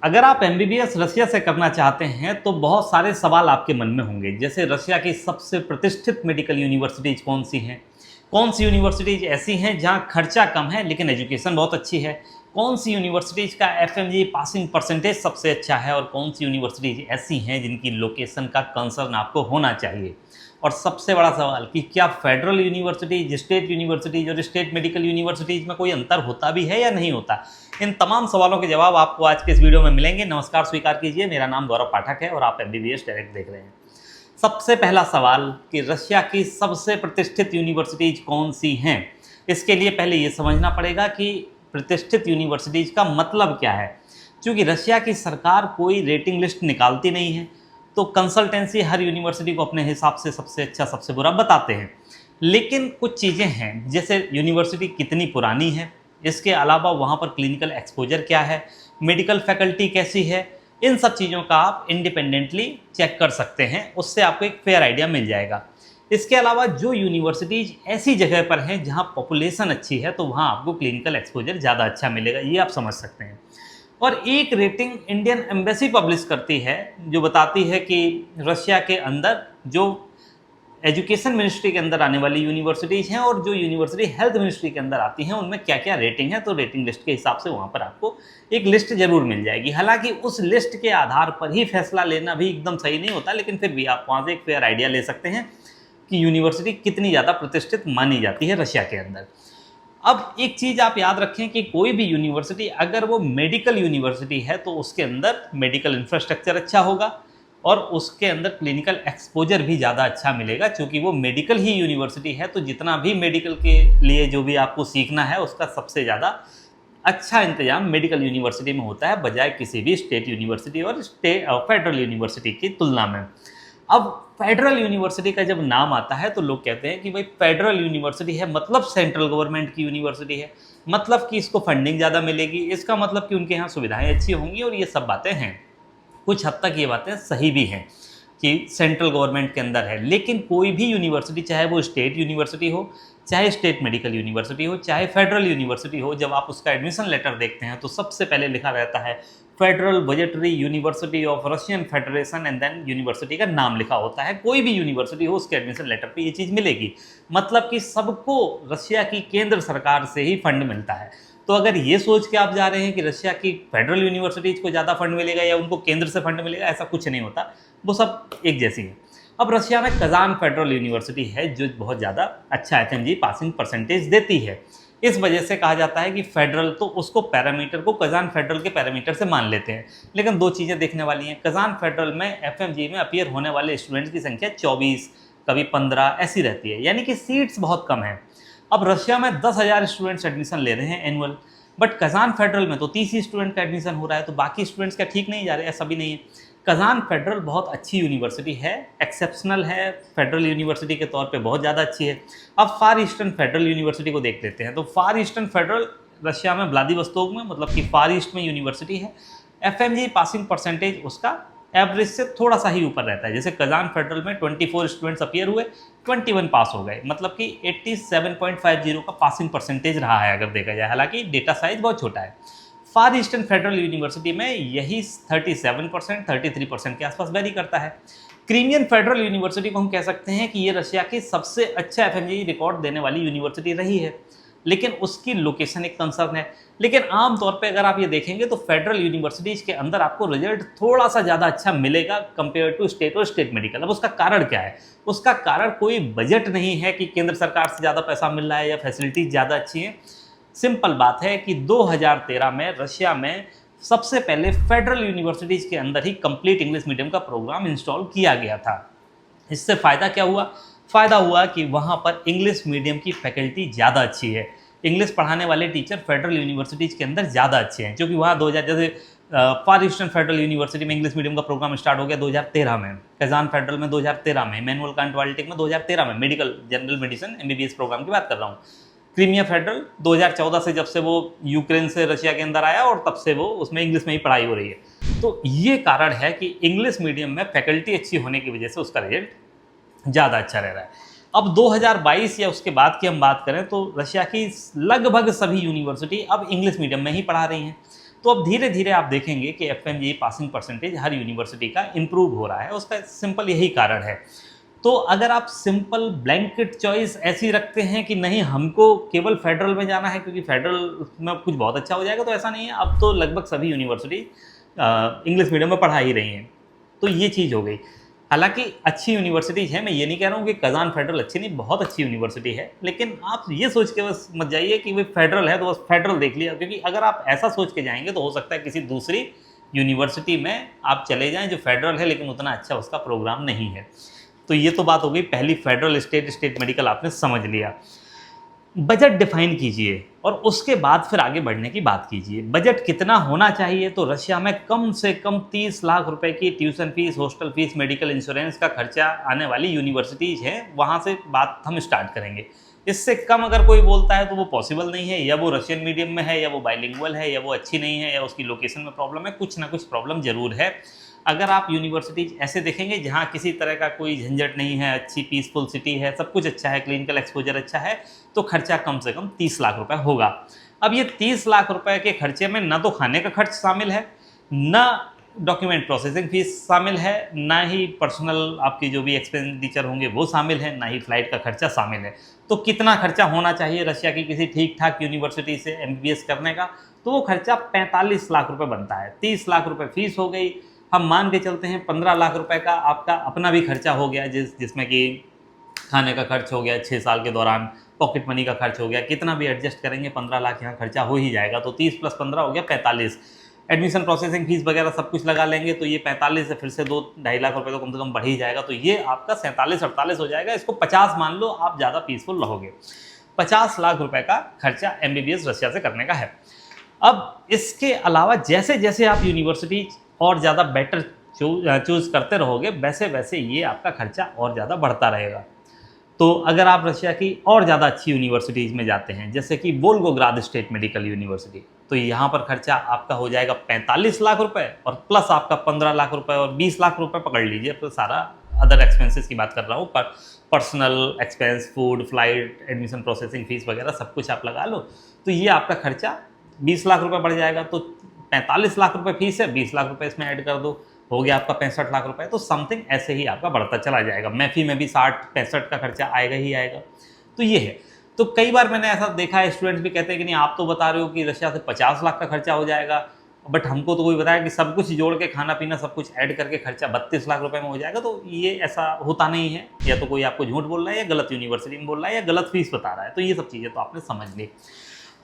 अगर आप MBBS Russia से करना चाहते हैं तो बहुत सारे सवाल आपके मन में होंगे, जैसे रशिया की सबसे प्रतिष्ठित मेडिकल यूनिवर्सिटीज कौन सी हैं, कौन सी यूनिवर्सिटीज ऐसी हैं जहां खर्चा कम है लेकिन एजुकेशन बहुत अच्छी है, कौन सी यूनिवर्सिटीज का एफएमजी पासिंग परसेंटेज सबसे अच्छा है और कौन सी यूनिवर्सिटीज ऐसी हैं जिनकी लोकेशन का कंसर्न आपको होना चाहिए। और सबसे बड़ा सवाल कि क्या फेडरल यूनिवर्सिटीज, स्टेट यूनिवर्सिटीज और स्टेट मेडिकल यूनिवर्सिटीज में कोई अंतर होता भी है या नहीं होता। इन तमाम सवालों के जवाब आपको आज के इस वीडियो में मिलेंगे। नमस्कार, स्वीकार कीजिए, मेरा नाम गौरव पाठक है और आप एमबीबीएस डायरेक्ट देख रहे हैं। सबसे पहला सवाल कि रशिया की सबसे प्रतिष्ठित यूनिवर्सिटीज कौन सी हैं। इसके लिए पहले ये समझना पड़ेगा कि प्रतिष्ठित यूनिवर्सिटीज का मतलब क्या है। क्योंकि रशिया की सरकार कोई रेटिंग लिस्ट निकालती नहीं है, तो कंसल्टेंसी हर यूनिवर्सिटी को अपने हिसाब से सबसे अच्छा सबसे बुरा बताते हैं। लेकिन कुछ चीज़ें हैं, जैसे यूनिवर्सिटी कितनी पुरानी है, इसके अलावा वहाँ पर क्लिनिकल एक्सपोजर क्या है, मेडिकल फैकल्टी कैसी है, इन सब चीज़ों का आप इंडिपेंडेंटली चेक कर सकते हैं। उससे आपको एक फेयर आइडिया मिल जाएगा। इसके अलावा जो यूनिवर्सिटीज़ ऐसी जगह पर हैं जहाँ पॉपुलेशन अच्छी है, तो वहाँ आपको क्लिनिकल एक्सपोजर ज़्यादा अच्छा मिलेगा, ये आप समझ सकते हैं। और एक रेटिंग इंडियन एम्बेसी पब्लिश करती है जो बताती है कि रशिया के अंदर जो एजुकेशन मिनिस्ट्री के अंदर आने वाली यूनिवर्सिटीज़ हैं और जो यूनिवर्सिटी हेल्थ मिनिस्ट्री के अंदर आती हैं, उनमें क्या क्या रेटिंग है। तो रेटिंग लिस्ट के हिसाब से वहाँ पर आपको एक लिस्ट जरूर मिल जाएगी। हालांकि उस लिस्ट के आधार पर ही फैसला लेना भी एकदम सही नहीं होता, लेकिन फिर भी आप वहाँ से एक फेयर आइडिया ले सकते हैं कि यूनिवर्सिटी कितनी ज़्यादा प्रतिष्ठित मानी जाती है रशिया के अंदर। अब एक चीज़ आप याद रखें कि कोई भी यूनिवर्सिटी अगर वो मेडिकल यूनिवर्सिटी है तो उसके अंदर मेडिकल इंफ्रास्ट्रक्चर अच्छा होगा और उसके अंदर क्लिनिकल एक्सपोजर भी ज़्यादा अच्छा मिलेगा। क्योंकि वो मेडिकल ही यूनिवर्सिटी है, तो जितना भी मेडिकल के लिए जो भी आपको सीखना है उसका सबसे ज़्यादा अच्छा इंतजाम मेडिकल यूनिवर्सिटी में होता है, बजाय किसी भी स्टेट यूनिवर्सिटी और फेडरल यूनिवर्सिटी की तुलना में। अब फेडरल यूनिवर्सिटी का जब नाम आता है तो लोग कहते हैं कि भाई फेडरल यूनिवर्सिटी है मतलब सेंट्रल गवर्नमेंट की यूनिवर्सिटी है, मतलब कि इसको फंडिंग ज़्यादा मिलेगी, इसका मतलब कि उनके यहाँ सुविधाएं अच्छी होंगी, और ये सब बातें हैं। कुछ हद तक ये बातें सही भी हैं कि सेंट्रल गवर्नमेंट के अंदर है। लेकिन कोई भी यूनिवर्सिटी, चाहे वो स्टेट यूनिवर्सिटी हो, चाहे स्टेट मेडिकल यूनिवर्सिटी हो, चाहे फेडरल यूनिवर्सिटी हो, जब आप उसका एडमिशन लेटर देखते हैं तो सबसे पहले लिखा रहता है federal budgetary university of Russian federation and then university का नाम लिखा होता है। कोई भी यूनिवर्सिटी हो उसके एडमिशन लेटर पे ये चीज़ मिलेगी, मतलब कि सबको रशिया की केंद्र सरकार से ही फंड मिलता है। तो अगर ये सोच के आप जा रहे हैं कि रशिया की फेडरल यूनिवर्सिटीज़ को ज़्यादा फंड मिलेगा या उनको केंद्र से फंड मिलेगा, ऐसा कुछ नहीं होता, वो सब एक जैसी है। अब रशिया में कजान फेडरल यूनिवर्सिटी है जो बहुत ज़्यादा अच्छा एफएमजी पासिंग परसेंटेज देती है। इस वजह से कहा जाता है कि फेडरल, तो उसको पैरामीटर को कजान फेडरल के पैरामीटर से मान लेते हैं। लेकिन दो चीज़ें देखने वाली हैं, कजान फेडरल में एफएमजी में अपीयर होने वाले स्टूडेंट्स की संख्या 24, कभी 15 ऐसी रहती है, यानी कि सीट्स बहुत कम हैं। अब रशिया में 10,000 स्टूडेंट्स एडमिशन ले रहे हैं एनुअल, बट कजान फेडरल में तो 30 ही स्टूडेंट का एडमिशन हो रहा है, तो बाकी स्टूडेंट्स क्या ठीक नहीं जा रहे? ऐसा भी नहीं है। कजान फेडरल बहुत अच्छी यूनिवर्सिटी है, एक्सेप्शनल है, फेडरल यूनिवर्सिटी के तौर पे बहुत ज़्यादा अच्छी है। अब फार ईस्टर्न फेडरल यूनिवर्सिटी को देख लेते हैं। तो फार ईस्टर्न फेडरल रशिया में व्लादिवोस्तोक में, मतलब कि फार ईस्ट में यूनिवर्सिटी है। एफएमजी पासिंग परसेंटेज उसका एवरेज से थोड़ा सा ही ऊपर रहता है। जैसे कजान फेडरल में 24 स्टूडेंट्स अपीयर हुए, 21 पास हो गए, मतलब कि 87.50 का पासिंग परसेंटेज रहा है अगर देखा जाए। हालांकि डेटा साइज बहुत छोटा है। फार ईस्टर्न फेडरल यूनिवर्सिटी में यही 37%, 33% के आसपास वेरी करता है। क्रीमियन फेडरल यूनिवर्सिटी को हम कह सकते हैं कि ये रशिया की सबसे अच्छा एफएमजी रिकॉर्ड देने वाली यूनिवर्सिटी रही है, लेकिन उसकी लोकेशन एक कंसर्न है। लेकिन आमतौर पे अगर आप ये देखेंगे तो फेडरल यूनिवर्सिटीज के अंदर आपको रिजल्ट थोड़ा सा ज़्यादा अच्छा मिलेगा कंपेयर टू स्टेट और स्टेट मेडिकल। अब उसका कारण क्या है? उसका कारण कोई बजट नहीं है कि केंद्र सरकार से ज़्यादा पैसा मिल रहा है या फैसिलिटीज ज़्यादा अच्छी हैं। सिंपल बात है कि 2013 में रशिया में सबसे पहले फेडरल यूनिवर्सिटीज़ के अंदर ही कंप्लीट इंग्लिश मीडियम का प्रोग्राम इंस्टॉल किया गया था। इससे फ़ायदा क्या हुआ? फ़ायदा हुआ कि वहाँ पर इंग्लिश मीडियम की फैकल्टी ज़्यादा अच्छी है। इंग्लिश पढ़ाने वाले टीचर फेडरल यूनिवर्सिटीज़ के अंदर ज़्यादा अच्छे हैं, क्योंकि वहाँ 2000 जैसे फार ईस्टर्न फेडरल यूनिवर्सिटी में इंग्लिश मीडियम का प्रोग्राम स्टार्ट हो गया 2013 में, कजान फेडरल में 2013 में, मैनुअल कांटवाल्टिक में 2013 में, medical general medicine MBBS program की बात कर रहा हूँ। क्रीमिया फेडरल 2014 से, जब से वो यूक्रेन से रशिया के अंदर आया, और तब से वो उसमें इंग्लिश में ही पढ़ाई हो रही है। तो ये कारण है कि इंग्लिश मीडियम में फैकल्टी अच्छी होने की वजह से उसका रिजल्ट ज़्यादा अच्छा रह रहा है। अब 2022 या उसके बाद की हम बात करें तो रशिया की लगभग सभी यूनिवर्सिटी अब इंग्लिश मीडियम में ही पढ़ा रही हैं। तो अब धीरे धीरे आप देखेंगे कि FMGE पासिंग परसेंटेज हर यूनिवर्सिटी का इम्प्रूव हो रहा है। उसका सिंपल यही कारण है। तो अगर आप सिंपल ब्लैंकेट चॉइस ऐसी रखते हैं कि नहीं हमको केवल फेडरल में जाना है क्योंकि फेडरल में कुछ बहुत अच्छा हो जाएगा, तो ऐसा नहीं है। अब तो लगभग सभी यूनिवर्सिटी इंग्लिश मीडियम में पढ़ा ही रही हैं, तो ये चीज़ हो गई। हालांकि अच्छी यूनिवर्सिटीज़ है, मैं ये नहीं कह रहा हूँ कि कज़ान फेडरल अच्छी नहीं, बहुत अच्छी यूनिवर्सिटी है, लेकिन आप ये सोच के बस मत जाइए कि भाई फेडरल है तो बस फेडरल देख लिया, क्योंकि अगर आप ऐसा सोच के जाएंगे तो हो सकता है किसी दूसरी यूनिवर्सिटी में आप चले जाएं जो फेडरल है लेकिन उतना अच्छा उसका प्रोग्राम नहीं है। तो ये तो बात हो गई पहली, फेडरल स्टेट मेडिकल आपने समझ लिया। बजट डिफाइन कीजिए और उसके बाद फिर आगे बढ़ने की बात कीजिए। बजट कितना होना चाहिए? तो रशिया में कम से कम 30 लाख रुपए की tuition fees, hostel fees, medical insurance का खर्चा आने वाली यूनिवर्सिटीज़ हैं, वहाँ से बात हम स्टार्ट करेंगे। इससे कम अगर कोई बोलता है तो वो पॉसिबल नहीं है, या वो रशियन मीडियम में है, या वो बाइलिंगुअल है, या वो अच्छी नहीं है, या उसकी लोकेशन में प्रॉब्लम है, कुछ ना कुछ प्रॉब्लम जरूर है। अगर आप यूनिवर्सिटीज ऐसे देखेंगे जहाँ किसी तरह का कोई झंझट नहीं है, अच्छी पीसफुल सिटी है, सब कुछ अच्छा है, क्लिनिकल एक्सपोजर अच्छा है, तो खर्चा कम से कम 30 लाख रुपए होगा। अब ये 30 लाख रुपए के खर्चे में ना तो खाने का खर्च शामिल है, ना डॉक्यूमेंट प्रोसेसिंग फीस शामिल है, ना ही पर्सनल आपकी जो भी एक्सपेंडिचर होंगे वो शामिल है, ना ही फ्लाइट का खर्चा शामिल है। तो कितना खर्चा होना चाहिए रशिया की किसी ठीक ठाक यूनिवर्सिटी से MBBS करने का? तो वो खर्चा 45 लाख रुपए बनता है। 30 लाख रुपए फीस हो गई, हम मान के चलते हैं 15 लाख रुपए का आपका अपना भी खर्चा हो गया, जिसमें कि खाने का खर्च हो गया 6 साल के दौरान, पॉकेट मनी का खर्च हो गया, कितना भी एडजस्ट करेंगे 15 लाख यहाँ खर्चा हो ही जाएगा। तो 30 + 15 हो गया 45। एडमिशन प्रोसेसिंग फीस वगैरह सब कुछ लगा लेंगे तो ये 45 से फिर से 2-2.5 लाख रुपए तो कम से कम बढ़ ही जाएगा। तो ये आपका 47-48 हो जाएगा। इसको 50 मान लो, आप ज़्यादा पीसफुल रहोगे। 50 लाख रुपए का खर्चा MBBS रशिया से करने का है। अब इसके अलावा जैसे जैसे आप यूनिवर्सिटी और ज़्यादा बेटर चूज़ करते रहोगे, वैसे वैसे ये आपका खर्चा और ज़्यादा बढ़ता रहेगा। तो अगर आप रशिया की और ज़्यादा अच्छी यूनिवर्सिटीज़ में जाते हैं, जैसे कि वोल्गोग्राद स्टेट मेडिकल यूनिवर्सिटी, तो यहाँ पर खर्चा आपका हो जाएगा 45 लाख रुपए और प्लस आपका 15 लाख रुपए और 20 लाख रुपए पकड़ लीजिए, तो सारा अदर एक्सपेंसेस की बात कर रहा हूँ, पर personal expense, food, flight, admission processing fees वगैरह सब कुछ आप लगा लो, तो ये आपका खर्चा 20 लाख रुपए बढ़ जाएगा। तो 45 लाख रुपए फीस है, 20 लाख रुपए इसमें ऐड कर दो, हो गया आपका 65 लाख रुपए। तो समथिंग ऐसे ही आपका बढ़ता चला जाएगा। मैफी में भी 60-65 का खर्चा आएगा ही आएगा। तो ये है। तो कई बार मैंने ऐसा देखा है, स्टूडेंट्स भी कहते हैं कि नहीं आप तो बता रहे हो कि रशिया से 50 लाख का खर्चा हो जाएगा, बट हमको तो कोई बताया कि सब कुछ जोड़ के, खाना पीना सब कुछ ऐड करके खर्चा 32 लाख रुपए में हो जाएगा। तो ये ऐसा होता नहीं है, या तो कोई आपको झूठ बोल रहा है, या गलत यूनिवर्सिटी में बोल रहा है, या गलत फीस बता रहा है। तो ये सब चीज़ें तो आपने समझ ली।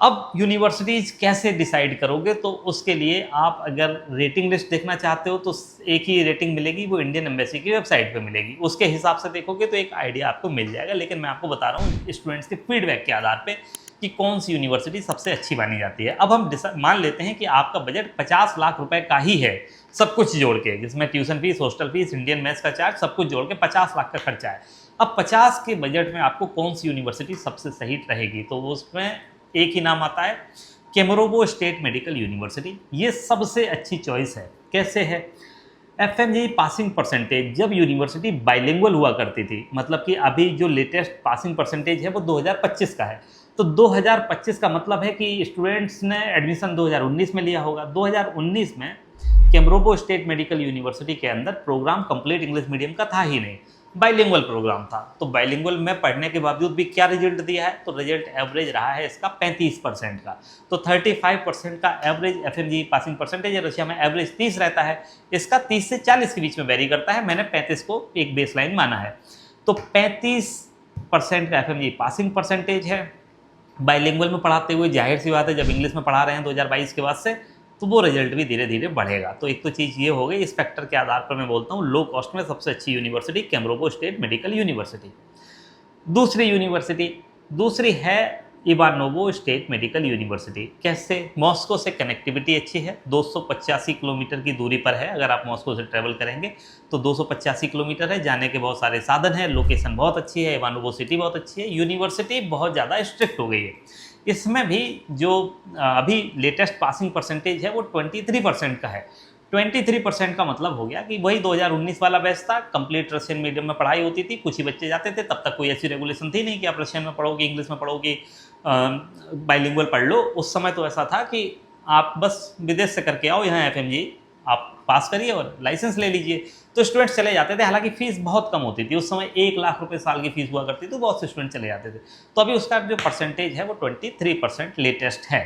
अब यूनिवर्सिटीज़ कैसे डिसाइड करोगे? तो उसके लिए आप अगर रेटिंग लिस्ट देखना चाहते हो तो एक ही रेटिंग मिलेगी, वो इंडियन एम्बेसी की वेबसाइट पे मिलेगी। उसके हिसाब से देखोगे तो एक आइडिया आपको मिल जाएगा। लेकिन मैं आपको बता रहा हूँ स्टूडेंट्स के फीडबैक के आधार पे कि कौन सी यूनिवर्सिटी सबसे अच्छी मानी जाती है। अब हम मान लेते हैं कि आपका बजट 50 लाख रुपए का ही है, सब कुछ जोड़ के, जिसमें tuition fees, hostel fees, Indian mess का चार्ज, सब कुछ जोड़ के 50 लाख का खर्चा है। अब 50 के बजट में आपको कौन सी यूनिवर्सिटी सबसे सही रहेगी? तो उसमें एक ही नाम आता है, केमरोवो स्टेट मेडिकल यूनिवर्सिटी। ये सबसे अच्छी चॉइस है। कैसे है? FMGE पासिंग परसेंटेज, जब यूनिवर्सिटी बाइलिंगुअल हुआ करती थी, मतलब कि अभी जो लेटेस्ट पासिंग परसेंटेज है वो 2025 का है। तो 2025 का मतलब है कि स्टूडेंट्स ने एडमिशन 2019 में लिया होगा। 2019 में केमरोवो स्टेट मेडिकल यूनिवर्सिटी के अंदर प्रोग्राम कंप्लीट इंग्लिश मीडियम का था ही नहीं, बाइलिंगुअल प्रोग्राम था। तो बाइलिंगुअल में पढ़ने के बावजूद भी क्या रिजल्ट दिया है? तो रिजल्ट एवरेज रहा है इसका 35% का। तो 35% का एवरेज FMGE पासिंग परसेंटेज है। रशिया में एवरेज 30 रहता है, इसका 30 से 40 के बीच में वेरी करता है। मैंने 35 को एक बेसलाइन माना है। तो 35% का FMGE पासिंग परसेंटेज है। बाइलिंगुअल में पढ़ाते हुए जाहिर सी बात है, जब इंग्लिश में पढ़ा रहे हैं 2022 के बाद से, तो वो रिजल्ट भी धीरे धीरे बढ़ेगा। तो एक तो चीज़ ये हो गई। इस फैक्टर के आधार पर मैं बोलता हूँ लो कॉस्ट में सबसे अच्छी यूनिवर्सिटी केमरोवो स्टेट मेडिकल यूनिवर्सिटी। दूसरी है इवानोवो स्टेट मेडिकल यूनिवर्सिटी। कैसे? मॉस्को से कनेक्टिविटी अच्छी है, 285 किलोमीटर की दूरी पर है। अगर आप मॉस्को से ट्रैवल करेंगे तो 285 किलोमीटर है, जाने के बहुत सारे साधन हैं, लोकेशन बहुत अच्छी है, इवानोवो सिटी बहुत अच्छी है। यूनिवर्सिटी बहुत ज़्यादा स्ट्रिक्ट हो गई है। इसमें भी जो अभी लेटेस्ट पासिंग परसेंटेज है वो 23% का है। 23% का मतलब हो गया कि वही 2019 वाला बैच था, कंप्लीट रशियन मीडियम में पढ़ाई होती थी, कुछ ही बच्चे जाते थे। तब तक कोई ऐसी रेगुलेशन थी नहीं कि आप रशियन में पढ़ोगे, इंग्लिश में पढ़ोगे, बाइलिंगुअल पढ़ लो। उस समय तो ऐसा था कि आप बस विदेश से करके आओ यहाँ FMG, आप पास करिए और लाइसेंस ले लीजिए। तो स्टूडेंट्स चले जाते थे, हालांकि फीस बहुत कम होती थी उस समय, 1 लाख रुपए साल की फीस हुआ करती थी, तो बहुत से स्टूडेंट चले जाते थे। तो अभी उसका जो परसेंटेज है वो 23% लेटेस्ट है।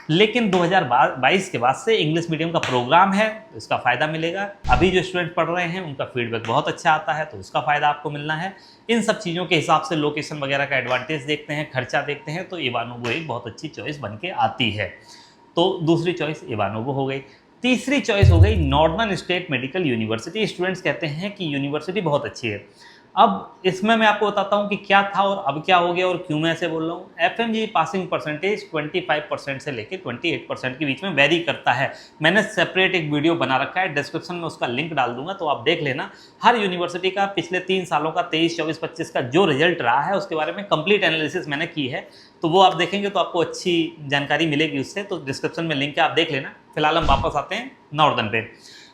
लेकिन 2022 के बाद से इंग्लिश मीडियम का प्रोग्राम है, तो इसका फ़ायदा मिलेगा। अभी जो स्टूडेंट पढ़ रहे हैं उनका फीडबैक बहुत अच्छा आता है, तो उसका फ़ायदा आपको मिलना है। इन सब चीज़ों के हिसाब से लोकेशन वगैरह का एडवांटेज देखते हैं, खर्चा देखते हैं, तो इवानोवो एक बहुत अच्छी चॉइस बन के आती है। तो दूसरी चॉइस इवानोवो हो गई। तीसरी चॉइस हो गई northern state medical university. Students कहते हैं कि यूनिवर्सिटी बहुत अच्छी है। अब इसमें मैं आपको बताता हूँ कि क्या था और अब क्या हो गया और क्यों मैं ऐसे बोल रहा हूँ। FMG पासिंग परसेंटेज 25% से लेकर 28% के बीच में वेरी करता है। मैंने सेपरेट एक वीडियो बना रखा है, डिस्क्रिप्शन में उसका लिंक डाल दूंगा, तो आप देख लेना। हर यूनिवर्सिटी का पिछले 3 सालों का 23, 24, 25 का जो रिजल्ट रहा है उसके बारे में कंप्लीट एनालिसिस मैंने की है, तो वो आप देखेंगे तो आपको अच्छी जानकारी मिलेगी उससे। तो डिस्क्रिप्शन में लिंक है, आप देख लेना। फिलहाल हम वापस आते हैं नॉर्दर्न पे।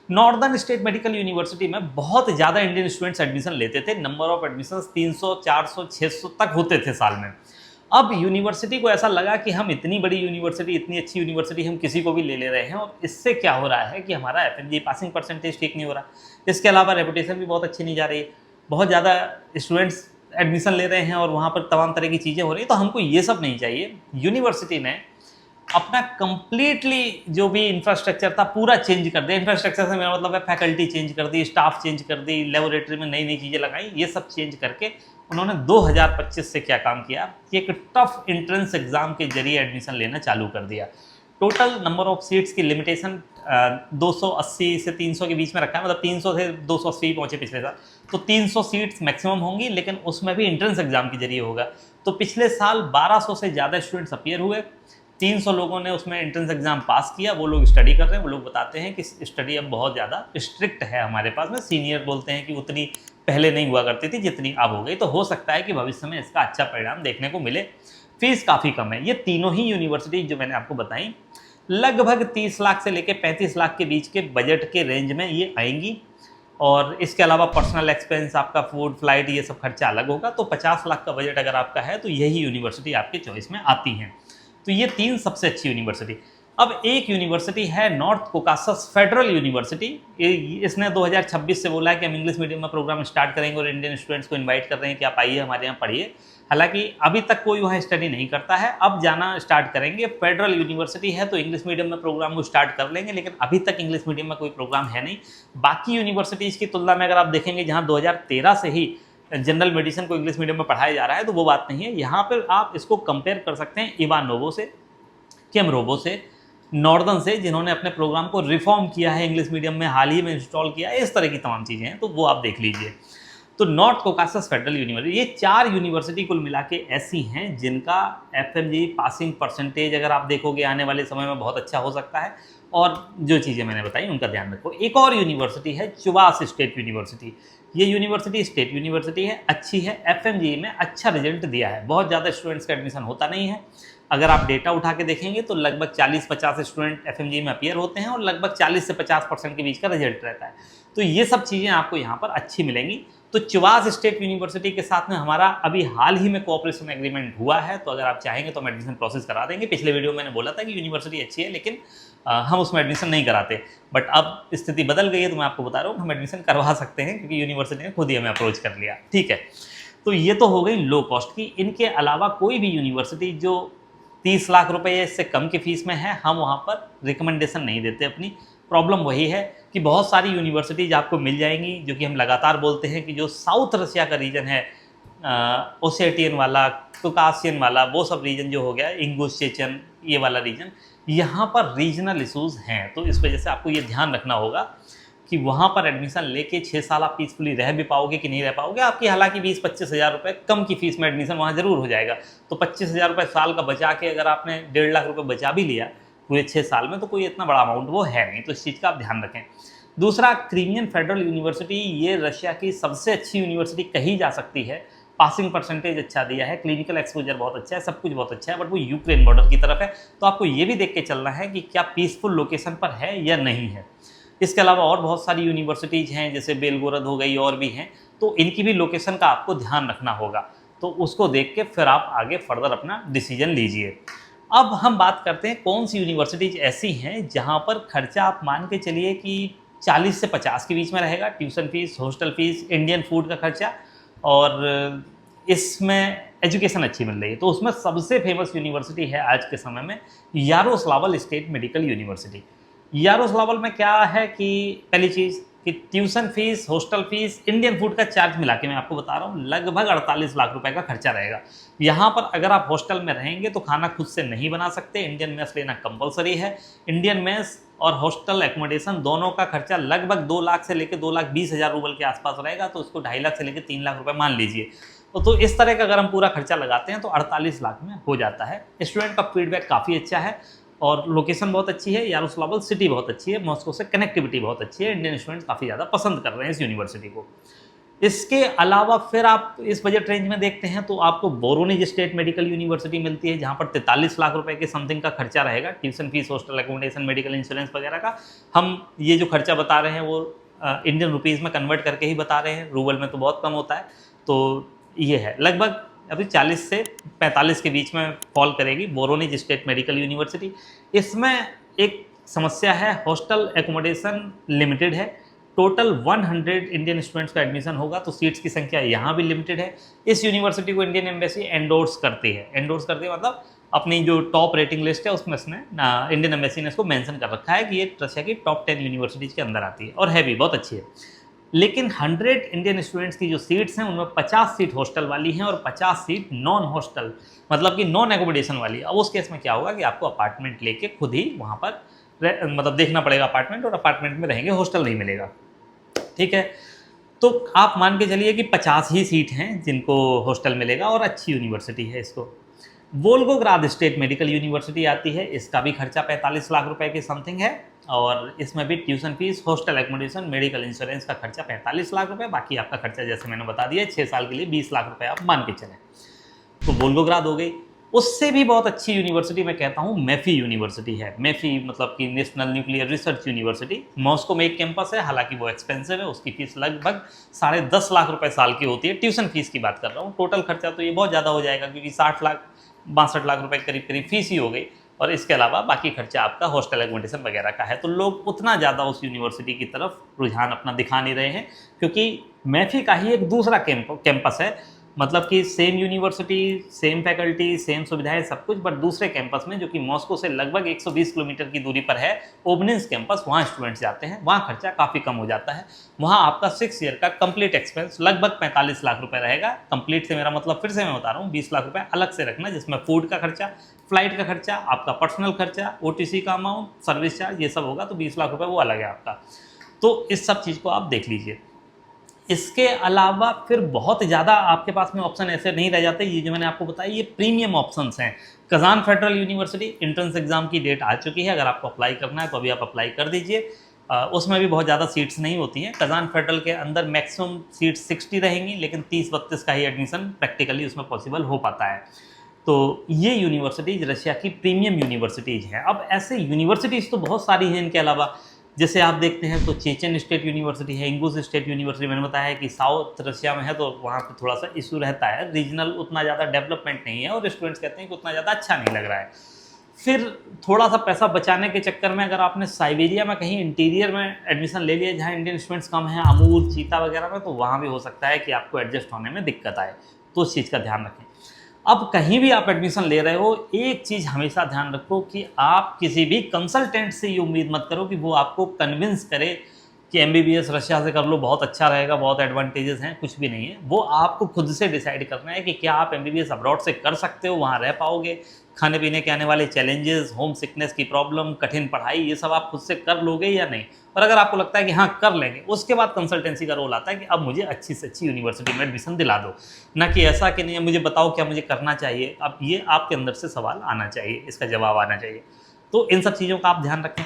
नॉर्दर्न स्टेट मेडिकल यूनिवर्सिटी में बहुत ज़्यादा इंडियन स्टूडेंट्स एडमिशन लेते थे। नंबर ऑफ एडमिशन्स 300, 400, 600 तक होते थे साल में। अब यूनिवर्सिटी को ऐसा लगा कि हम इतनी बड़ी यूनिवर्सिटी, इतनी अच्छी यूनिवर्सिटी हम किसी को भी ले रहे हैं, और इससे क्या हो रहा है कि हमारा FMG पासिंग परसेंटेज ठीक नहीं हो रहा। इसके अलावा रेपुटेशन भी बहुत अच्छी नहीं जा रही है, बहुत ज़्यादा स्टूडेंट्स एडमिशन ले रहे हैं और वहाँ पर तमाम तरह की चीज़ें हो रही हैं। तो हमको ये सब नहीं चाहिए। यूनिवर्सिटी ने अपना कंप्लीटली जो भी इंफ्रास्ट्रक्चर था पूरा चेंज कर दिया। इंफ्रास्ट्रक्चर से मेरा मतलब है फैकल्टी चेंज कर दी, स्टाफ चेंज कर दी, लेबोरेटरी में नई नई चीज़ें लगाई, ये सब चेंज करके उन्होंने 2025 से क्या काम किया कि एक टफ एंट्रेंस एग्जाम के जरिए एडमिशन लेना चालू कर दिया। टोटल नंबर ऑफ सीट्स की लिमिटेशन 280 से 300 के बीच में रखा है, मतलब 300 से 280 पहुंचे पिछले साल। तो 300 सीट्स मैक्सिमम होंगी, लेकिन उसमें भी एंट्रेंस एग्जाम के जरिए होगा। तो पिछले साल 1200 से ज़्यादा स्टूडेंट्स अपीयर हुए, 300 लोगों ने उसमें एंट्रेंस एग्जाम पास किया। वो लोग स्टडी कर रहे हैं, वो लोग बताते हैं कि स्टडी अब बहुत ज़्यादा स्ट्रिक्ट है हमारे पास में। सीनियर बोलते हैं कि उतनी पहले नहीं हुआ करती थी जितनी अब हो गई। तो हो सकता है कि भविष्य में इसका अच्छा परिणाम देखने को मिले। फीस काफ़ी कम है। ये तीनों ही यूनिवर्सिटी जो मैंने आपको बताई लगभग 30 लाख से लेकर 35 लाख के बीच के बजट के रेंज में ये आएंगी, और इसके अलावा पर्सनल एक्सपेंस, आपका फूड, फ्लाइट, ये सब खर्चा अलग होगा। तो 50 लाख का बजट अगर आपका है तो यही यूनिवर्सिटी आपके चॉइस में आती हैं। तो ये 3 सबसे अच्छी यूनिवर्सिटी। अब एक यूनिवर्सिटी है नॉर्थ कोकासस फेडरल यूनिवर्सिटी। इसने 2026 से बोला है कि हम इंग्लिश मीडियम में प्रोग्राम स्टार्ट करेंगे और इंडियन स्टूडेंट्स को इनवाइट कर रहे हैं कि आप आइए हमारे यहाँ पढ़िए। हालांकि अभी तक कोई वहाँ स्टडी नहीं करता है, अब जाना स्टार्ट करेंगे। फेडरल यूनिवर्सिटी है तो इंग्लिश मीडियम में प्रोग्राम वो स्टार्ट कर लेंगे, लेकिन अभी तक इंग्लिश मीडियम में कोई प्रोग्राम है नहीं। बाकी यूनिवर्सिटीज़ की तुलना में अगर आप देखेंगे जहाँ 2013 से ही जनरल मेडिसिन को इंग्लिश मीडियम में पढ़ाया जा रहा है, तो वो बात नहीं है। यहाँ पर आप इसको कंपेयर कर सकते हैं इवानोवो से, केमरोवो से, नॉर्दर्न से, जिन्होंने अपने प्रोग्राम को रिफॉर्म किया है, इंग्लिश मीडियम में हाल ही में इंस्टॉल किया है। इस तरह की तमाम चीज़ें हैं, तो वो आप देख लीजिए। तो नॉर्थ कोकासस फेडरल यूनिवर्सिटी, ये 4 यूनिवर्सिटी कुल मिला के ऐसी हैं जिनका FMG पासिंग परसेंटेज अगर आप देखोगे आने वाले समय में बहुत अच्छा हो सकता है। और जो चीज़ें मैंने बताई उनका ध्यान रखो। एक और यूनिवर्सिटी है चुवास स्टेट यूनिवर्सिटी। ये यूनिवर्सिटी स्टेट यूनिवर्सिटी है, अच्छी है, FMG में अच्छा रिजल्ट दिया है। बहुत ज़्यादा स्टूडेंट्स का एडमिशन होता नहीं है। अगर आप डेटा उठा के देखेंगे तो लगभग 40-50 स्टूडेंट FMG में अपीयर होते हैं और लगभग 40 से 50% के बीच का रिजल्ट रहता है। तो ये सब चीज़ें आपको यहाँ पर अच्छी मिलेंगी। तो चुवास स्टेट यूनिवर्सिटी के साथ में हमारा अभी हाल ही में कोऑपरेशन एग्रीमेंट हुआ है, तो अगर आप चाहेंगे तो हम एडमिशन प्रोसेस करा देंगे। पिछले वीडियो में मैंने बोला था कि यूनिवर्सिटी अच्छी है, लेकिन हम उसमें एडमिशन नहीं कराते, बट अब स्थिति बदल गई है, तो मैं आपको बता रहा हूँ हम एडमिशन करवा सकते हैं, क्योंकि यूनिवर्सिटी ने खुद ही हमें अप्रोच कर लिया। ठीक है, तो ये तो हो गई लो कॉस्ट की। इनके अलावा कोई भी यूनिवर्सिटी जो 30 लाख रुपए से कम की फीस में है, हम वहाँ पर रिकमेंडेशन नहीं देते अपनी। प्रॉब्लम वही है कि बहुत सारी यूनिवर्सिटीज़ आपको मिल जाएंगी, जो कि हम लगातार बोलते हैं कि जो साउथ रशिया का रीजन है, ओसेटियन वाला, कोकासियन वाला, वो सब रीजन जो हो गया, इंगुश, चेचन, ये वाला रीजन, यहाँ पर रीजनल इशूज़ हैं। तो इस वजह से आपको ये ध्यान रखना होगा कि वहाँ पर एडमिशन लेके 6 साल आप पीसफुली रह भी पाओगे कि नहीं रह पाओगे। आपकी हालांकि 20-25 हज़ार रुपये कम की फीस में एडमिशन वहाँ ज़रूर हो जाएगा। तो 25 हज़ार रुपये साल का बचा के अगर आपने 1.5 लाख रुपये बचा भी लिया पूरे 6 साल में, तो कोई इतना बड़ा अमाउंट वो है नहीं। तो इस चीज़ का आप ध्यान रखें। दूसरा, क्रीमियन फेडरल यूनिवर्सिटी, ये रशिया की सबसे अच्छी यूनिवर्सिटी कही जा सकती है। पासिंग परसेंटेज अच्छा दिया है, क्लिनिकल एक्सपोजर बहुत अच्छा है, सब कुछ बहुत अच्छा है, बट वो यूक्रेन बॉर्डर की तरफ है। तो आपको ये भी देख के चलना है कि क्या पीसफुल लोकेशन पर है या नहीं है। इसके अलावा और बहुत सारी यूनिवर्सिटीज़ हैं, जैसे बेलगोरद हो गई, और भी हैं, तो इनकी भी लोकेशन का आपको ध्यान रखना होगा। तो उसको देख के फिर आप आगे फर्दर अपना डिसीजन लीजिए। अब हम बात करते हैं कौन सी यूनिवर्सिटीज़ ऐसी हैं जहाँ पर खर्चा आप मान के चलिए कि 40 से 50 के बीच में रहेगा, tuition fees, hostel fees, Indian food का खर्चा, और इसमें एजुकेशन अच्छी मिल रही है। तो उसमें सबसे फेमस यूनिवर्सिटी है आज के समय में यारोस्लावल स्टेट मेडिकल यूनिवर्सिटी। यारोस्लावल में क्या है कि पहली चीज़ कि tuition fees, hostel fees, Indian food का चार्ज मिला के मैं आपको बता रहा हूँ लगभग 48 लाख रुपए का खर्चा रहेगा। यहाँ पर अगर आप हॉस्टल में रहेंगे तो खाना खुद से नहीं बना सकते, इंडियन मेस लेना कंपलसरी है। इंडियन मेस और हॉस्टल एकोमोडेशन दोनों का खर्चा लगभग 2 लाख से लेकर 2,20,000 रूबल के आसपास रहेगा, तो उसको 2.5 लाख से लेकर 3 लाख रुपए मान लीजिए। तो इस तरह का अगर हम पूरा खर्चा लगाते हैं तो 48 लाख में हो जाता है। स्टूडेंट का फीडबैक काफ़ी अच्छा है और लोकेशन बहुत अच्छी है, यारोस्लावल सिटी बहुत अच्छी है, मॉस्को से कनेक्टिविटी बहुत अच्छी है, इंडियन स्टूडेंट्स काफ़ी ज़्यादा पसंद कर रहे हैं इस यूनिवर्सिटी को। इसके अलावा फिर आप इस बजट रेंज में देखते हैं तो आपको वोरोनिज स्टेट मेडिकल यूनिवर्सिटी मिलती है, जहाँ पर 43 लाख रुपए के समथिंग का खर्चा रहेगा, tuition fees, hostel accommodation, medical insurance वगैरह का। हम ये जो खर्चा बता रहे हैं वो इंडियन रुपीज़ में कन्वर्ट करके ही बता रहे हैं, रूबल में तो बहुत कम होता है। तो ये है लगभग अभी 40 से 45 के बीच में फॉल करेगी वोरोनिज स्टेट मेडिकल यूनिवर्सिटी। इसमें एक समस्या है, हॉस्टल एकोमोडेशन लिमिटेड है, टोटल 100 इंडियन स्टूडेंट्स का एडमिशन होगा, तो सीट्स की संख्या यहाँ भी लिमिटेड है। इस यूनिवर्सिटी को इंडियन एम्बेसी एंडोर्स करती है, मतलब अपनी जो टॉप रेटिंग लिस्ट है उसमें इसने इंडियन एम्बेसी ने इसको मेंशन कर रखा है कि ये रशिया की टॉप 10 यूनिवर्सिटीज़ के अंदर आती है, और है भी बहुत अच्छी है। लेकिन 100 इंडियन स्टूडेंट्स की जो सीट्स हैं उनमें 50 सीट हॉस्टल वाली हैं और 50 सीट नॉन हॉस्टल, मतलब कि नॉन एकोमोडेशन वाली। अब उस केस में क्या होगा कि आपको अपार्टमेंट लेके खुद ही वहाँ पर मतलब देखना पड़ेगा अपार्टमेंट, और अपार्टमेंट में रहेंगे, हॉस्टल नहीं मिलेगा। ठीक है, तो आप मान के चलिए कि 50 ही सीट हैं जिनको हॉस्टल मिलेगा, और अच्छी यूनिवर्सिटी है। इसको वोल्गोग्राद स्टेट मेडिकल यूनिवर्सिटी आती है, इसका भी खर्चा 45 लाख रुपए के समथिंग है, और इसमें भी tuition fees, hostel accommodation, medical insurance का खर्चा 45 लाख रुपए, बाकी आपका खर्चा जैसे मैंने बता दिया 6 साल के लिए 20 लाख रुपए आप मान के चलें। तो वोल्गोग्राद हो गई। उससे भी बहुत अच्छी यूनिवर्सिटी मैं कहता हूँ मैफी यूनिवर्सिटी है। मैफी मतलब कि national nuclear research university, Moscow में एक कैंपस है, हालांकि वो एक्सपेंसिव है, उसकी फीस लगभग 10.5 लाख रुपए साल की होती है। ट्यूशन फीस की बात कर रहा हूँ, टोटल खर्चा तो ये बहुत ज़्यादा हो जाएगा क्योंकि 60 लाख 62 लाख रुपए करीब करीब फीस ही हो गई, और इसके अलावा बाकी खर्चा आपका हॉस्टल एकोमोडेशन वगैरह का है। तो लोग उतना ज़्यादा उस यूनिवर्सिटी की तरफ रुझान अपना दिखा नहीं रहे हैं, क्योंकि मैफी का ही एक दूसरा कैंपस है, मतलब कि same university, same faculty, same सुविधाएं, सब कुछ, बट दूसरे कैंपस में जो कि मॉस्को से लगभग 120 किलोमीटर की दूरी पर है, ओबनिंस कैंपस, वहाँ स्टूडेंट्स जाते हैं, वहाँ खर्चा काफ़ी कम हो जाता है। वहाँ आपका 6 ईयर का कंप्लीट एक्सपेंस लगभग 45 लाख रुपए रहेगा। कंप्लीट से मेरा मतलब, फिर से मैं बता रहा हूँ, 20 लाख रुपए अलग से रखना, जिसमें फूड का खर्चा, फ्लाइट का खर्चा, आपका पर्सनल खर्चा, OTC का अमाउंट, सर्विस चार्ज, ये सब होगा, तो 20 लाख रुपए वो अलग है आपका। तो इस सब चीज़ को आप देख लीजिए। इसके अलावा फिर बहुत ज़्यादा आपके पास में ऑप्शन ऐसे नहीं रह जाते, ये जो मैंने आपको बताया ये प्रीमियम ऑप्शंस हैं। Kazan federal university, entrance exam की डेट आ चुकी है, अगर आपको अप्लाई करना है तो अभी आप अप्लाई कर दीजिए। उसमें भी बहुत ज़्यादा सीट्स नहीं होती हैं। कजान फेडरल के अंदर मैक्सिमम सीट्स 60 रहेंगी, लेकिन 30-32 का ही एडमिशन प्रैक्टिकली उसमें पॉसिबल हो पाता है। तो ये यूनिवर्सिटीज़ रशिया की प्रीमियम यूनिवर्सिटीज़ हैं। अब ऐसे यूनिवर्सिटीज़ तो बहुत सारी हैं इनके अलावा, जैसे आप देखते हैं तो चेचन स्टेट यूनिवर्सिटी है, इंगुस स्टेट यूनिवर्सिटी, मैंने बताया है कि साउथ रशिया में है, तो वहाँ पे थोड़ा सा इशू रहता है, रीजनल उतना ज़्यादा डेवलपमेंट नहीं है, और स्टूडेंट्स कहते हैं कि उतना ज़्यादा अच्छा नहीं लग रहा है। फिर थोड़ा सा पैसा बचाने के चक्कर में अगर आपने साइबेरिया में कहीं इंटीरियर में एडमिशन ले लिया जहाँ इंडियन स्टूडेंट्स कम हैं, अमूर, चीता वगैरह में, तो वहाँ भी हो सकता है कि आपको एडजस्ट होने में दिक्कत आए, तो उस चीज़ का ध्यान रखें। अब कहीं भी आप एडमिशन ले रहे हो, एक चीज़ हमेशा ध्यान रखो कि आप किसी भी कंसल्टेंट से ये उम्मीद मत करो कि वो आपको कन्विंस करे कि MBBS रशिया से कर लो, बहुत अच्छा रहेगा, बहुत एडवांटेजेस हैं। कुछ भी नहीं है, वो आपको खुद से डिसाइड करना है कि क्या आप MBBS अब्रॉड से कर सकते हो, वहाँ रह पाओगे, खाने पीने के आने वाले चैलेंजेस, होम सिकनेस की प्रॉब्लम, कठिन पढ़ाई, ये सब आप खुद से कर लोगे या नहीं। और अगर आपको लगता है कि हाँ कर लेंगे, उसके बाद कंसल्टेंसी का रोल आता है कि अब मुझे अच्छी से अच्छी यूनिवर्सिटी में एडमिशन दिला दो, ना कि ऐसा कि नहीं मुझे बताओ क्या मुझे करना चाहिए। अब ये आपके अंदर से सवाल आना चाहिए, इसका जवाब आना चाहिए। तो इन सब चीज़ों का आप ध्यान रखें।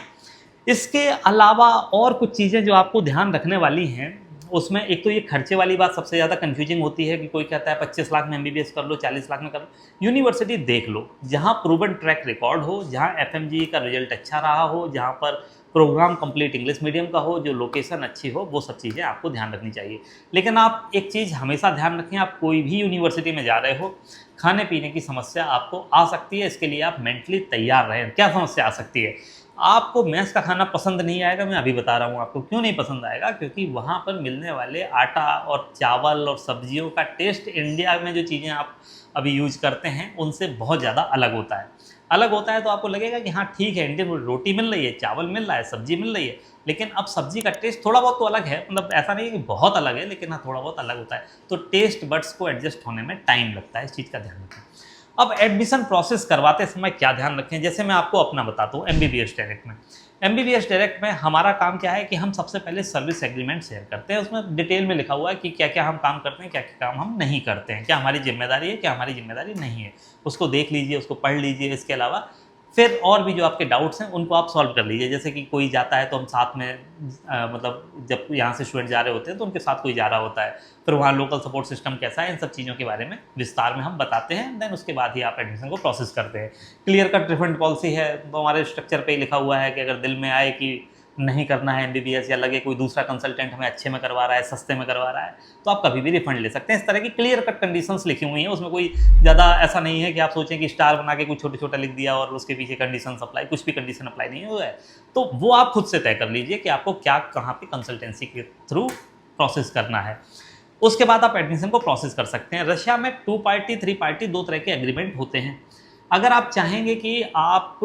इसके अलावा और कुछ चीज़ें जो आपको ध्यान रखने वाली हैं, उसमें एक तो ये खर्चे वाली बात सबसे ज़्यादा कन्फ्यूजिंग होती है कि कोई कहता है 25 लाख में MBBS कर लो, 40 लाख में कर लो। यूनिवर्सिटी देख लो जहाँ प्रूवन ट्रैक रिकॉर्ड हो, जहाँ FMGE का रिजल्ट अच्छा रहा हो, जहाँ पर प्रोग्राम कंप्लीट इंग्लिश मीडियम का हो, जो लोकेशन अच्छी हो, वो सब चीज़ें आपको ध्यान रखनी चाहिए। लेकिन आप एक चीज़ हमेशा ध्यान रखें, आप कोई भी यूनिवर्सिटी में जा रहे हो, खाने पीने की समस्या आपको आ सकती है, इसके लिए आप मेंटली तैयार रहें। क्या समस्या आ सकती है? आपको मेस का खाना पसंद नहीं आएगा, मैं अभी बता रहा हूँ आपको क्यों नहीं पसंद आएगा, क्योंकि वहाँ पर मिलने वाले आटा और चावल और सब्जियों का टेस्ट इंडिया में जो चीज़ें आप अभी यूज करते हैं उनसे बहुत ज़्यादा अलग होता है। अलग होता है तो आपको लगेगा कि हाँ ठीक है, इंडियन रोटी मिल रही है, चावल मिल रहा है, सब्जी मिल रही है, लेकिन अब सब्जी का टेस्ट थोड़ा बहुत तो अलग है, मतलब ऐसा नहीं है कि बहुत अलग है, लेकिन हाँ थोड़ा बहुत अलग होता है। तो टेस्ट बड्स को एडजस्ट होने में टाइम लगता है, इस चीज़ का ध्यान रखें। अब एडमिशन प्रोसेस करवाते समय क्या ध्यान रखें, जैसे मैं आपको अपना बताता हूँ MBBS डायरेक्ट में। MBBS डायरेक्ट में हमारा काम क्या है कि हम सबसे पहले सर्विस एग्रीमेंट शेयर करते हैं। उसमें डिटेल में लिखा हुआ है कि क्या क्या हम काम करते हैं, क्या क्या काम हम नहीं करते हैं, क्या हमारी जिम्मेदारी है, क्या हमारी जिम्मेदारी नहीं है। उसको देख लीजिए, उसको पढ़ लीजिए। इसके अलावा फिर और भी जो आपके डाउट्स हैं उनको आप सॉल्व कर लीजिए। जैसे कि कोई जाता है तो हम साथ में मतलब जब यहाँ से स्टूडेंट जा रहे होते हैं तो उनके साथ कोई जा रहा होता है, फिर वहाँ लोकल सपोर्ट सिस्टम कैसा है, इन सब चीज़ों के बारे में विस्तार में हम बताते हैं। देन उसके बाद ही आप एडमिशन को प्रोसेस करते हैं। क्लियर कट रिफंड पॉलिसी है, तो हमारे स्ट्रक्चर पे ही लिखा हुआ है कि अगर दिल में आए कि नहीं करना है MBBS, या लगे कोई दूसरा कंसल्टेंट हमें अच्छे में करवा रहा है, सस्ते में करवा रहा है, तो आप कभी भी रिफंड ले सकते हैं। इस तरह की क्लियर कट कंडीशंस लिखी हुई हैं। उसमें कोई ज़्यादा ऐसा नहीं है कि आप सोचें कि स्टार बना के कुछ छोटे छोटा लिख दिया और उसके पीछे कंडीशंस अप्लाई, कुछ भी कंडीशन अप्लाई नहीं हुआ है। तो वो आप खुद से तय कर लीजिए कि आपको क्या कहाँ पे कंसल्टेंसी के थ्रू प्रोसेस करना है। उसके बाद आप एडमिशन को प्रोसेस कर सकते हैं। रशिया में 2 पार्टी 3 पार्टी 2 तरह के एग्रीमेंट होते हैं। अगर आप चाहेंगे कि आप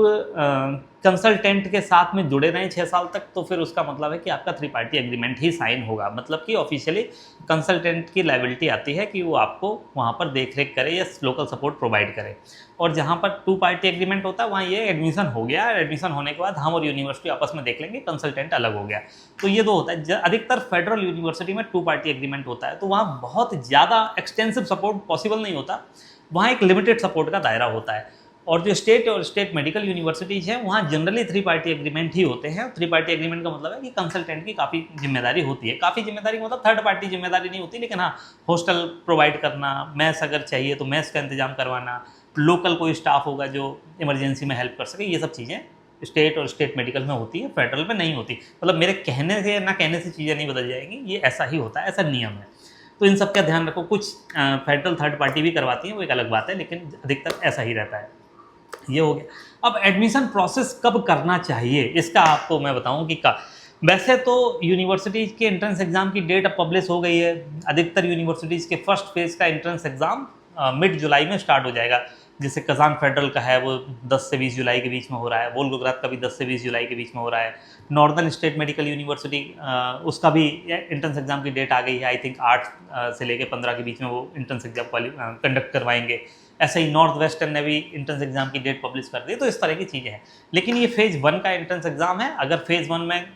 कंसल्टेंट के साथ में जुड़े रहें 6 साल तक, तो फिर उसका मतलब है कि आपका 3 पार्टी एग्रीमेंट ही साइन होगा। मतलब कि ऑफिशियली कंसल्टेंट की लायबिलिटी आती है कि वो आपको वहाँ पर देख रेख करे या लोकल सपोर्ट प्रोवाइड करे। और जहाँ पर 2 पार्टी एग्रीमेंट होता है वहाँ ये एडमिशन हो गया, एडमिशन होने के बाद हम और यूनिवर्सिटी आपस में देख लेंगे, कंसल्टेंट अलग हो गया। तो ये दो होता है। अधिकतर फेडरल यूनिवर्सिटी में 2 पार्टी एग्रीमेंट होता है, तो वहाँ बहुत ज़्यादा एक्सटेंसिव सपोर्ट पॉसिबल नहीं होता, वहाँ एक लिमिटेड सपोर्ट का दायरा होता है। और जो स्टेट और स्टेट मेडिकल यूनिवर्सिटीज़ हैं वहाँ जनरली 3 पार्टी एग्रीमेंट ही होते हैं। 3 पार्टी एग्रीमेंट का मतलब है कि कंसल्टेंट की काफ़ी जिम्मेदारी होती है। काफ़ी जिम्मेदारी का मतलब थर्ड पार्टी जिम्मेदारी नहीं होती, लेकिन हाँ हॉस्टल प्रोवाइड करना, मैस अगर चाहिए तो मैस का इंतजाम करवाना, लोकल कोई स्टाफ होगा जो इमरजेंसी में हेल्प कर सके, ये सब चीज़ें स्टेट और स्टेट मेडिकल में होती है, फेडरल में नहीं होती। मतलब मेरे कहने से ना कहने से चीज़ें नहीं बदल जाएंगी, ये ऐसा ही होता है, ऐसा नियम है। तो इन सब का ध्यान रखो। कुछ फेडरल थर्ड पार्टी भी करवाती हैं, वो एक अलग बात है, लेकिन अधिकतर ऐसा ही रहता है। ये हो गया। अब एडमिशन प्रोसेस कब करना चाहिए इसका आपको मैं बताऊं कि वैसे तो यूनिवर्सिटीज़ के एंट्रेंस एग्ज़ाम की डेट अब पब्लिश हो गई है। अधिकतर यूनिवर्सिटीज़ के फर्स्ट फेज़ का एंट्रेंस एग्ज़ाम मिड जुलाई में स्टार्ट हो जाएगा। जैसे कजान फेडरल का है वो 10 से 20 जुलाई के बीच में हो रहा है, वोल्गोग्राद का भी 10 से 20 जुलाई के बीच में हो रहा है। नॉर्दर्न स्टेट मेडिकल यूनिवर्सिटी उसका भी एंट्रेंस एग्ज़ाम की डेट आ गई है। आई थिंक 8 से लेकर 15 के बीच में वो एंट्रेंस एग्ज़ाम कंडक्ट करवाएंगे। ऐसे ही नॉर्थ वेस्टर्न ने भी एंट्रेंस एग्ज़ाम की डेट पब्लिश कर दी। तो इस तरह की चीज़ें हैं, लेकिन ये फेज़ 1 का एंट्रेंस एग्ज़ाम है। अगर फेज़ 1 में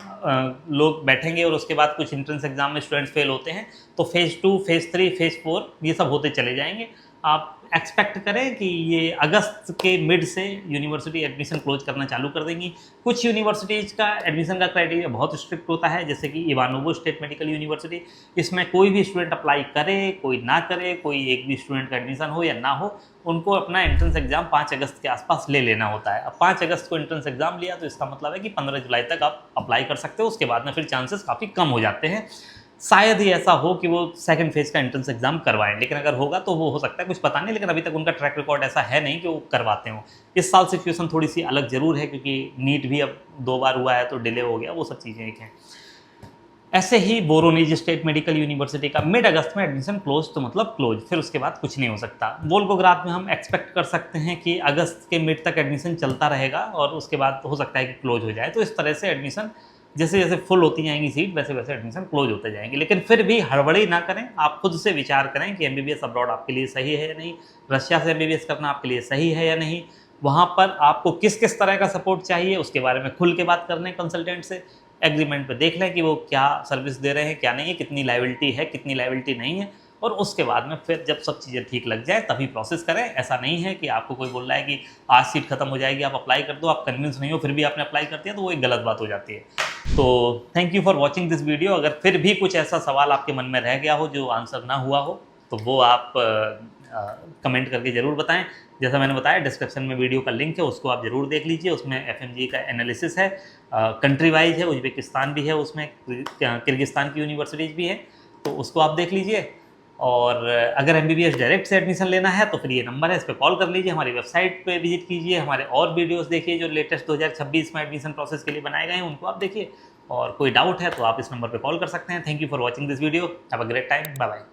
लोग बैठेंगे और उसके बाद कुछ एंट्रेंस एग्ज़ाम में स्टूडेंट्स फेल होते हैं तो फेज़ 2, फेज़ 3, फेज़ 4 ये सब होते चले जाएंगे। आप एक्सपेक्ट करें कि ये अगस्त के मिड से यूनिवर्सिटी एडमिशन क्लोज करना चालू कर देंगी। कुछ यूनिवर्सिटीज़ का एडमिशन का क्राइटेरिया बहुत स्ट्रिक्ट होता है, जैसे कि इवानोवो स्टेट मेडिकल यूनिवर्सिटी। इसमें कोई भी स्टूडेंट अप्लाई करे, कोई ना करे, कोई एक भी स्टूडेंट का एडमिशन हो या ना हो, उनको अपना एंट्रेंस एग्जाम 5 अगस्त के आसपास ले लेना होता है। अब 5 अगस्त को एंट्रेंस एग्जाम लिया तो इसका मतलब है कि 15 जुलाई तक आप अप्लाई कर सकते हो। उसके बाद में फिर चांसेस काफ़ी कम हो जाते हैं। शायद ही ऐसा हो कि वो सेकंड फेज का एंट्रेंस एग्जाम करवाएं, लेकिन अगर होगा तो वो हो सकता है, कुछ पता नहीं। लेकिन अभी तक उनका ट्रैक रिकॉर्ड ऐसा है नहीं कि वो करवाते हो। इस साल सिचुएशन थोड़ी सी अलग जरूर है, क्योंकि नीट भी अब 2 बार हुआ है तो डिले हो गया, वो सब चीज़ें एक हैं। ऐसे ही बोरोनिज स्टेट मेडिकल यूनिवर्सिटी का मिड अगस्त में एडमिशन क्लोज, तो मतलब क्लोज, फिर उसके बाद कुछ नहीं हो सकता। वोल्गोग्राद में हम एक्सपेक्ट कर सकते हैं कि अगस्त के मिड तक एडमिशन चलता रहेगा और उसके बाद हो सकता है कि क्लोज हो जाए। तो इस तरह से एडमिशन जैसे जैसे फुल होती जाएंगी सीट, वैसे वैसे एडमिशन क्लोज होते जाएंगे। लेकिन फिर भी हड़बड़ी ना करें, आप खुद से विचार करें कि MBBS अब्रॉड आपके लिए सही है या नहीं, रशिया से MBBS करना आपके लिए सही है या नहीं, वहाँ पर आपको किस किस तरह का सपोर्ट चाहिए, उसके बारे में खुल के बात कर लें कंसल्टेंट से। एग्रीमेंट पे देख लें कि वो क्या सर्विस दे रहे हैं, क्या नहीं है, कितनी लायबिलिटी है, कितनी लायबिलिटी नहीं है, और उसके बाद में फिर जब सब चीज़ें ठीक लग जाए तभी प्रोसेस करें। ऐसा नहीं है कि आपको कोई बोल रहा है कि आज सीट खत्म हो जाएगी, आप अप्लाई कर दो, आप कन्विंस नहीं हो, फिर भी आपने अप्लाई कर दिया, तो वो एक गलत बात हो जाती है। तो thank you for watching this video. अगर फिर भी कुछ ऐसा सवाल आपके मन में रह गया हो जो आंसर ना हुआ हो, तो वो आप कमेंट करके ज़रूर बताएं। जैसा मैंने बताया डिस्क्रिप्शन में वीडियो का लिंक है, उसको आप ज़रूर देख लीजिए। उसमें एफएमजी का एनालिसिस है, कंट्री वाइज है, उज्बेकिस्तान भी है, उसमें किर्गिस्तान की यूनिवर्सिटीज़ भी है, तो उसको आप देख लीजिए। और अगर एमबीबीएस डायरेक्ट से एडमिशन लेना है तो फिर ये नंबर है, इस पर कॉल कर लीजिए, हमारी वेबसाइट पे विजिट कीजिए, हमारे और वीडियोस देखिए जो लेटेस्ट 2026 में एडमिशन प्रोसेस के लिए बनाए गए हैं, उनको आप देखिए। और कोई डाउट है तो आप इस नंबर पे कॉल कर सकते हैं। Thank you for watching this video, have a great time, bye bye.